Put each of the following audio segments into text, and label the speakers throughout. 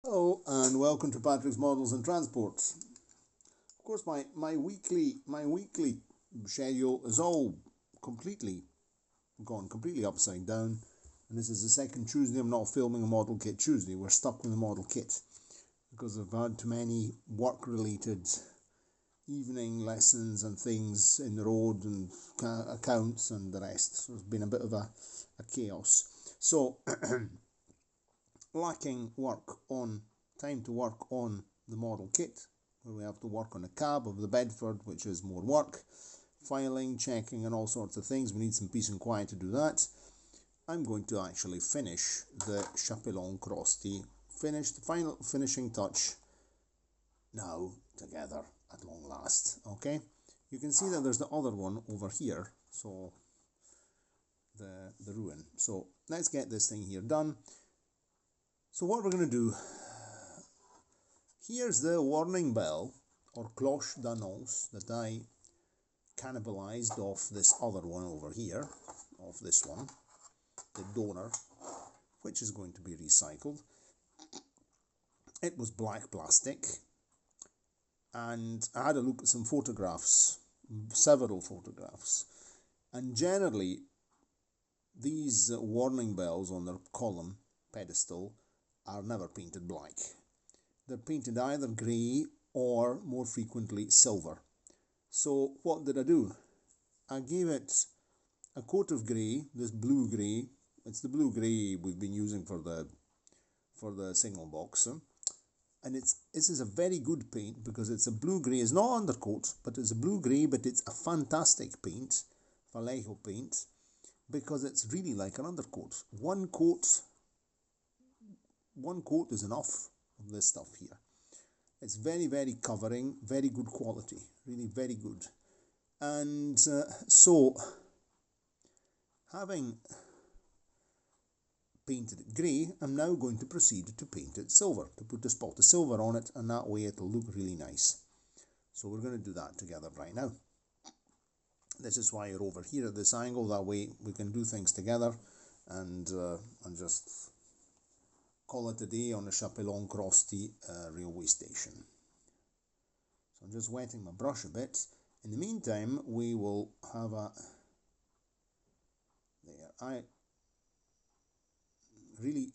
Speaker 1: Hello and welcome to Patrick's Models and Transports. Of course, my weekly schedule is all completely gone completely upside down, and this is the second Tuesday I'm not filming a model kit Tuesday. We're stuck with the model kit because I've had too many work-related evening lessons and things in the road and accounts and the rest. So it's been a bit of a chaos. So lacking time to work on the model kit, where we have to work on a cab of the Bedford, which is more work, filing, checking and all sorts of things. We need some peace and quiet to do that. I'm going to actually finish the Chapelon-Crosti, finish the final finishing touch now together at long last. Okay, you can see that there's the other one over here, so the ruin. So let's get this thing here done. So what we're going to do, here's the warning bell or cloche d'annonce that I cannibalized off this other one over here, of this one, the donor, which is going to be recycled. It was black plastic, and I had a look at some photographs, several photographs, and generally these warning bells on their column pedestal are never painted black. They're painted either grey or more frequently silver. So what did I do? I gave it a coat of grey, this blue grey. It's the blue grey we've been using for the signal box. And this is a very good paint because it's a blue grey. It's not undercoat, but it's a blue grey, but it's a fantastic paint, Vallejo paint, because it's really like an undercoat. One coat is enough of this stuff here. It's very, very covering, very good quality, really very good. And so, having painted it grey, I'm now going to proceed to paint it silver, to put a spot of silver on it, and that way it'll look really nice. So we're going to do that together right now. This is why you're over here at this angle, that way we can do things together and just call it a day on the Chapelon-Crosti railway station. So I'm just wetting my brush a bit. In the meantime, we will have a... There, I really...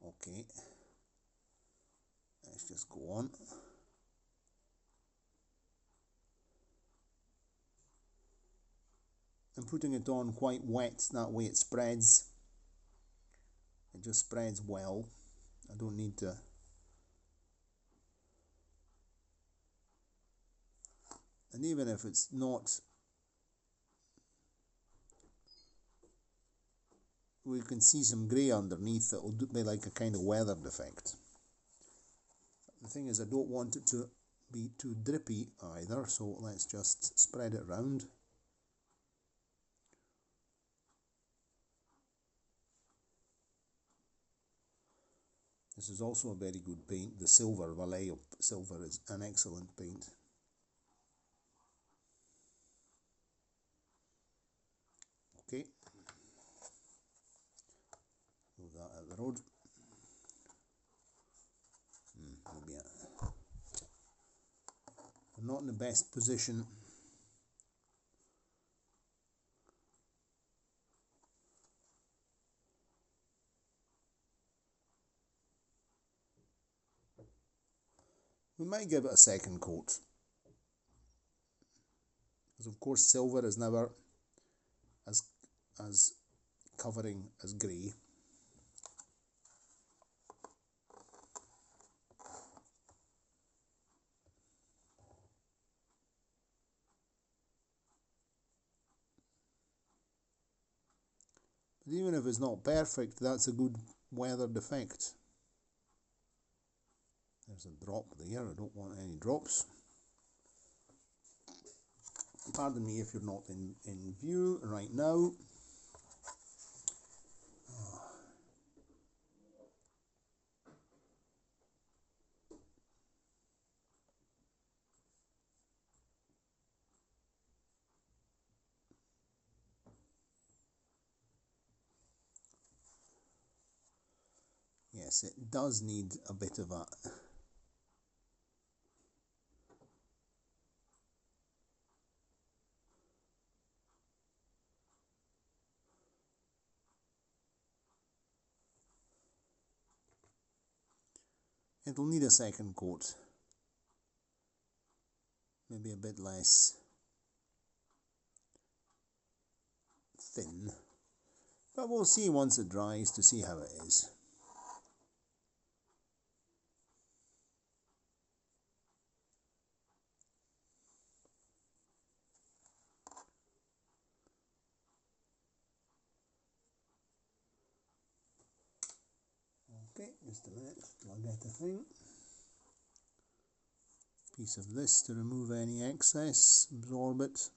Speaker 1: Okay. Let's just go on. I'm putting it on quite wet, that way it spreads. It just spreads well. I don't need to... And even if it's not... We can see some grey underneath that will be like a kind of weathered effect. The thing is, I don't want it to be too drippy either, so let's just spread it around. This is also a very good paint. The silver, Vallejo silver, is an excellent paint. Okay, move that out of the road. Maybe I'm not in the best position. We might give it a second coat, because of course silver is never as covering as grey. But even if it's not perfect, that's a good weathered effect. There's a drop there, I don't want any drops. Pardon me if you're not in view right now. yes, it does need a bit of a... It'll need a second coat. Maybe a bit less thin. But we'll see once it dries to see how it is. Okay, just a minute till I get a thing. Piece of this to remove any excess, absorb it.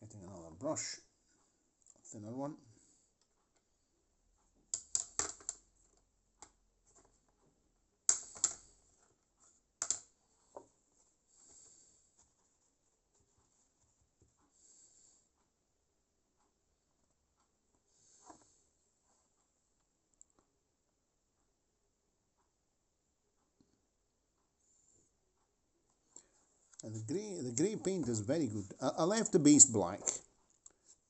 Speaker 1: Getting another brush, a thinner one. And the grey paint is very good. I left the base black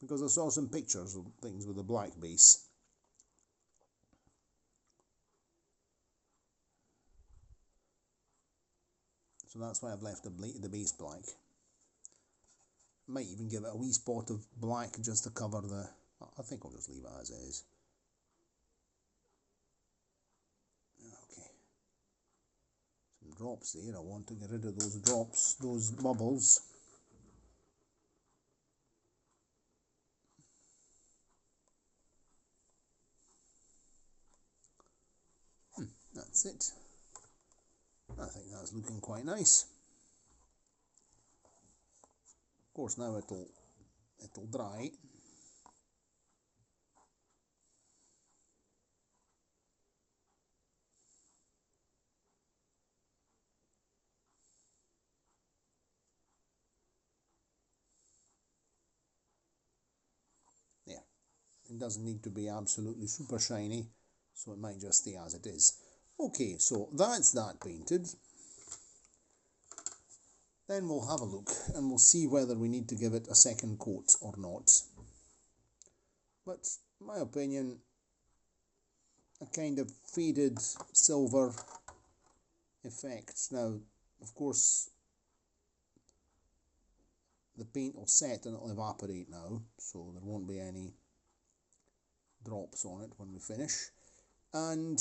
Speaker 1: because I saw some pictures of things with a black base. So that's why I've left the base black. Might even give it a wee spot of black just to cover the... I think I'll just leave it as is. Okay. Some drops there. I want to get rid of those drops, those bubbles. That's it. I think that's looking quite nice. Of course, now it'll dry. There. It doesn't need to be absolutely super shiny, so it might just stay as it is. Okay, so that's that painted. Then we'll have a look and we'll see whether we need to give it a second coat or not. But in my opinion, a kind of faded silver effect. Now, of course, the paint will set and it'll evaporate now, so there won't be any drops on it when we finish. And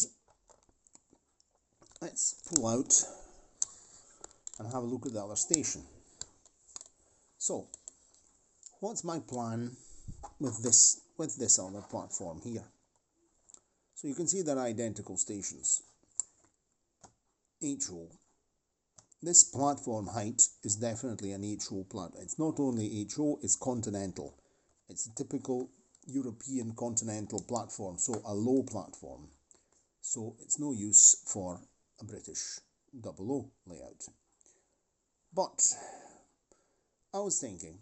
Speaker 1: let's pull out and have a look at the other station. So, what's my plan with this other platform here? So you can see they're identical stations. HO. This platform height is definitely an HO platform. It's not only HO, it's continental. It's a typical European continental platform, so a low platform. So it's no use for a British double O layout. But I was thinking,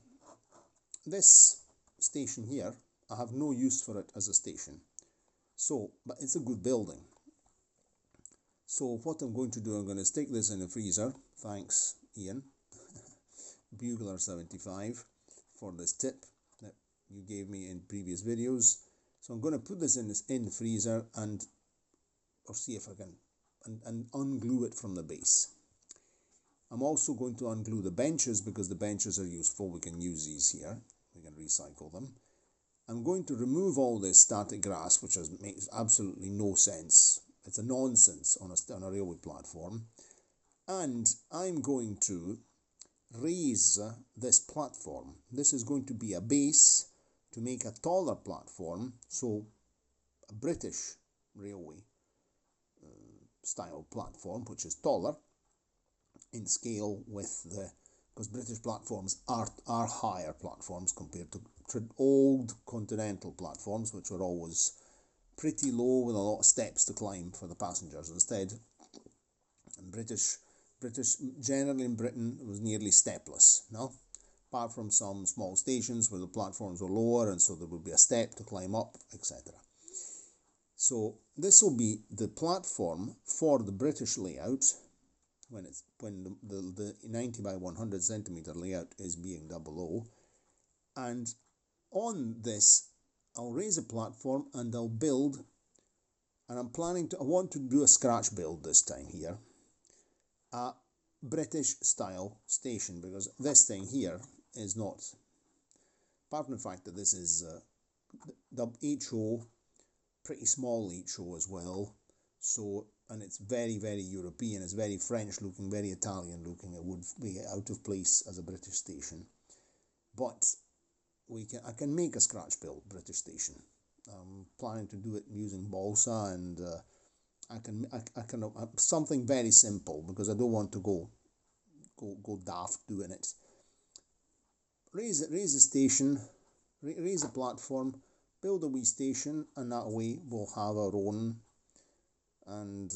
Speaker 1: this station here, I have no use for it as a station. So, but it's a good building. So what I'm going to do, I'm going to stick this in the freezer. Thanks, Ian, Bugler 75, for this tip that you gave me in previous videos. So I'm going to put this in the freezer or see if I can and unglue it from the base. I'm also going to unglue the benches because the benches are useful. We can use these here. We can recycle them. I'm going to remove all this static grass, which makes absolutely no sense. It's a nonsense on a railway platform. And I'm going to raise this platform. This is going to be a base to make a taller platform, so a British railway style platform, which is taller in scale with because British platforms are higher platforms compared old continental platforms, which were always pretty low with a lot of steps to climb for the passengers. Instead, generally in Britain, it was nearly stepless, no? Apart from some small stations where the platforms were lower and so there would be a step to climb up, etc. So this will be the platform for the British layout when the 90 by 100 centimetre layout is being 00. And on this, I'll raise a platform and I'll build, and I want to do a scratch build this time here, a British style station, because this thing here is not, apart from the fact that this is the HO, pretty small HO as well, so, and it's very, very European, it's very French looking, very Italian looking, it would be out of place as a British station. But I can make a scratch build British station. I'm planning to do it using balsa, and I can something very simple, because I don't want to go daft doing it. Raise a station, raise a platform, build a wee station, and that way we'll have our own and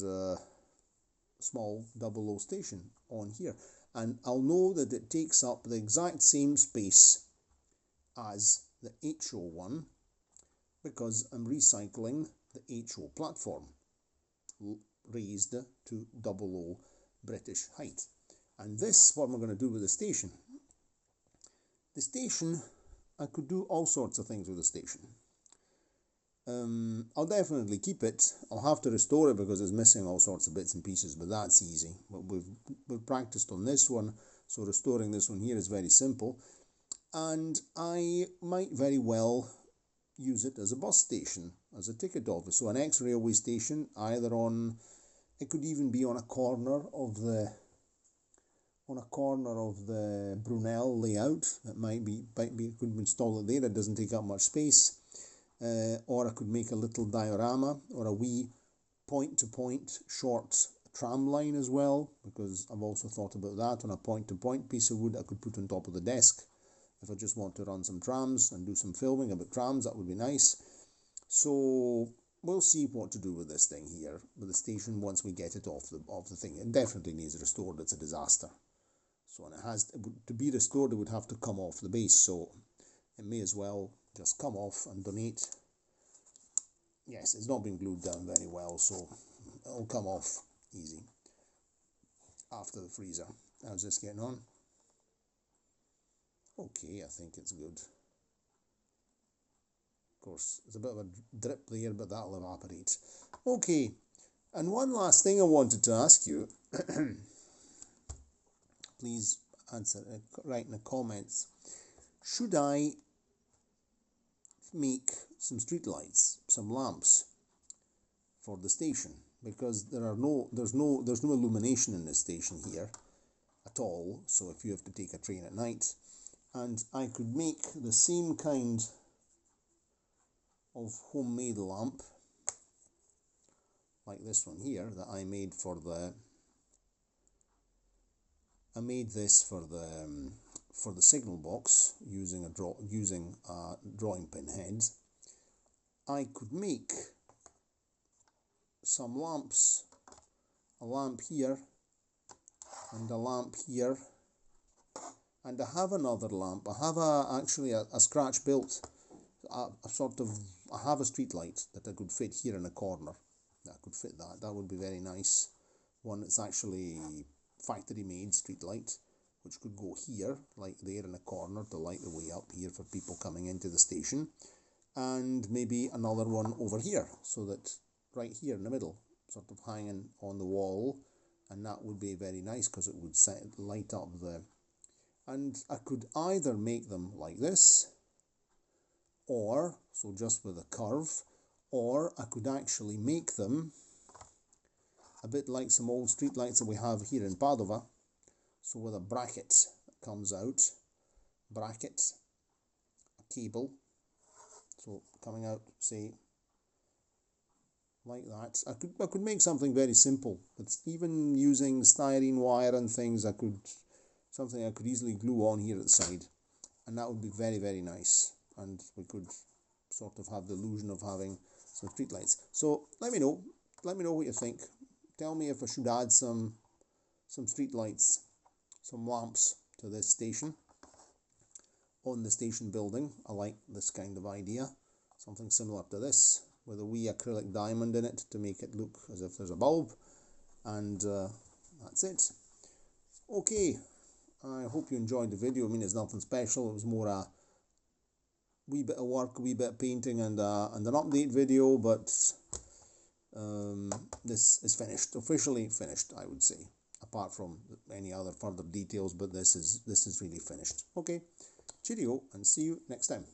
Speaker 1: small 00 station on here. And I'll know that it takes up the exact same space as the HO one, because I'm recycling the HO platform raised to 00 British height. And this is what I'm going to do with the station. The station, I could do all sorts of things with the station. I'll definitely keep it. I'll have to restore it because it's missing all sorts of bits and pieces, but that's easy. But we've practiced on this one, so restoring this one here is very simple. And I might very well use it as a bus station, as a ticket office. So an ex-railway station, either on, it could even be on a corner of the Brunel layout. That might be could install it there. It doesn't take up much space. Or I could make a little diorama or a wee point-to-point short tram line as well, because I've also thought about that. On a point-to-point piece of wood I could put on top of the desk. If I just want to run some trams and do some filming about trams, that would be nice. So we'll see what to do with this thing here, with the station, once we get it off the thing. It definitely needs restored. It's a disaster. So when it has to be restored, it would have to come off the base. So it may as well just come off and donate. Yes, it's not been glued down very well, so it'll come off easy after the freezer. How's this getting on? Okay, I think it's good. Of course, there's a bit of a drip there, but that'll evaporate. Okay, and one last thing I wanted to ask you. Please write in the comments. Should I make some street lights, some lamps for the station? Because there's no illumination in this station here at all. So if you have to take a train at night, and I could make the same kind of homemade lamp like this one here that I made for the. I made this for the signal box using a drawing pin head. I could make some lamps, a lamp here and a lamp here, and I have another lamp. I have actually a scratch built, I have a street light that I could fit here in a corner. I could fit that. That would be very nice. One that's actually factory made street light, which could go here, like there in a corner to light the way up here for people coming into the station, and maybe another one over here, so that right here in the middle, sort of hanging on the wall, and that would be very nice because it would light up the. And I could either make them like this, or so just with a curve, or I could actually make them a bit like some old street lights that we have here in Padova. So with a bracket that comes out, bracket, a cable, so coming out, say, like that. I could make something very simple. It's even using styrene wire and things. Something I could easily glue on here at the side, and that would be very, very nice. and we could sort of have the illusion of having some street lights. So let me know what you think. Tell me if I should add some street lights, some lamps to this station, on the station building. I like this kind of idea, something similar to this, with a wee acrylic diamond in it to make it look as if there's a bulb, and that's it. Okay, I hope you enjoyed the video. I mean, it's nothing special, it was more a wee bit of work, a wee bit of painting, and an update video, but this is finished, officially finished, I would say, apart from any other further details, but this is really finished. Okay, cheerio, and see you next time.